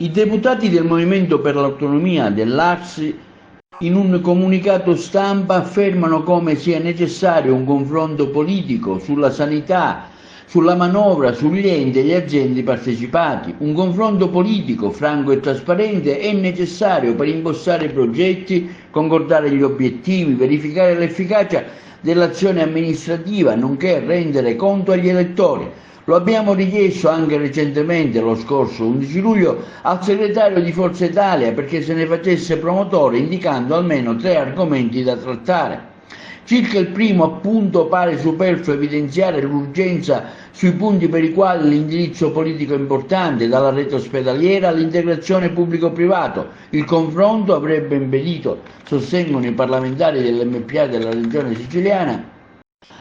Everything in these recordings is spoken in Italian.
I deputati del Movimento per l'Autonomia dell'Arsi in un comunicato stampa affermano come sia necessario un confronto politico sulla sanità, sulla manovra, sugli enti e gli aziende partecipati. Un confronto politico franco e trasparente è necessario per impostare i progetti, concordare gli obiettivi, verificare l'efficacia dell'azione amministrativa, nonché rendere conto agli elettori. Lo abbiamo richiesto anche recentemente, lo scorso 11 luglio, al segretario di Forza Italia perché se ne facesse promotore indicando almeno 3 argomenti da trattare. Circa il primo appunto pare superfluo evidenziare l'urgenza sui punti per i quali l'indirizzo politico è importante, dalla rete ospedaliera all'integrazione pubblico-privato. Il confronto avrebbe impedito, sostengono i parlamentari dell'MPA della regione siciliana,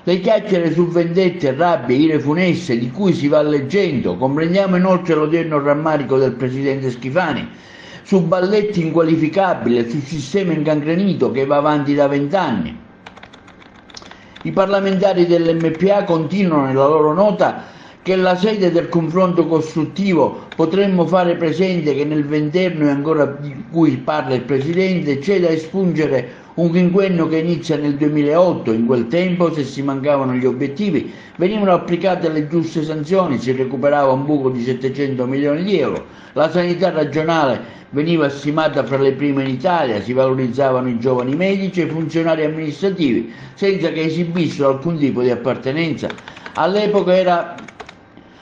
le chiacchiere su vendette, rabbie, ire funeste di cui si va leggendo. Comprendiamo inoltre l'odierno rammarico del presidente Schifani su balletti inqualificabili e sul sistema incancrenito che va avanti da 20 anni. I parlamentari dell'MPA continuano nella loro nota che la sede del confronto costruttivo potremmo fare presente che nel ventennio ancora di cui parla il Presidente c'è da espungere un quinquennio che inizia nel 2008. In quel tempo, se si mancavano gli obiettivi, venivano applicate le giuste sanzioni, si recuperava un buco di 700 milioni di euro, la sanità regionale veniva stimata fra le prime in Italia, si valorizzavano i giovani medici e i funzionari amministrativi senza che esibissero alcun tipo di appartenenza. All'epoca era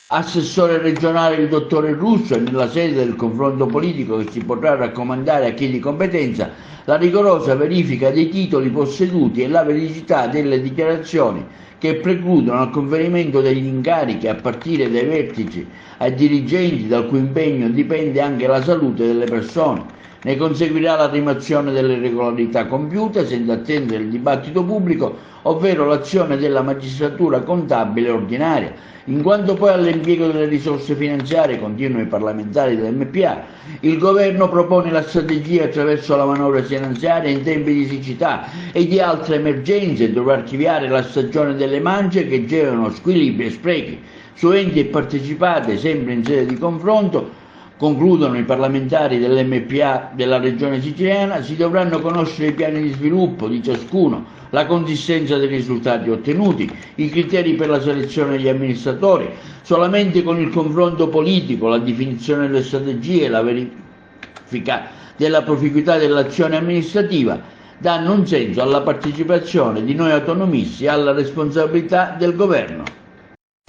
assessore regionale il dottore Russo e nella sede del confronto politico che si potrà raccomandare a chi di competenza la rigorosa verifica dei titoli posseduti e la veridicità delle dichiarazioni che precludono al conferimento degli incarichi a partire dai vertici ai dirigenti, dal cui impegno dipende anche la salute delle persone. Ne conseguirà la rimozione delle irregolarità compiute senza attendere il dibattito pubblico, ovvero l'azione della magistratura contabile ordinaria. In quanto poi all'impiego delle risorse finanziarie, continuano i parlamentari dell'MPA, il governo propone la strategia attraverso la manovra finanziaria in tempi di siccità e di altre emergenze, dovrà archiviare la stagione delle mance che generano squilibri e sprechi. Su enti e partecipate, sempre in sede di confronto, concludono i parlamentari dell'MPA della regione siciliana, si dovranno conoscere i piani di sviluppo di ciascuno, la consistenza dei risultati ottenuti, i criteri per la selezione degli amministratori. Solamente con il confronto politico, la definizione delle strategie e la verifica della proficuità dell'azione amministrativa danno un senso alla partecipazione di noi autonomisti alla responsabilità del governo.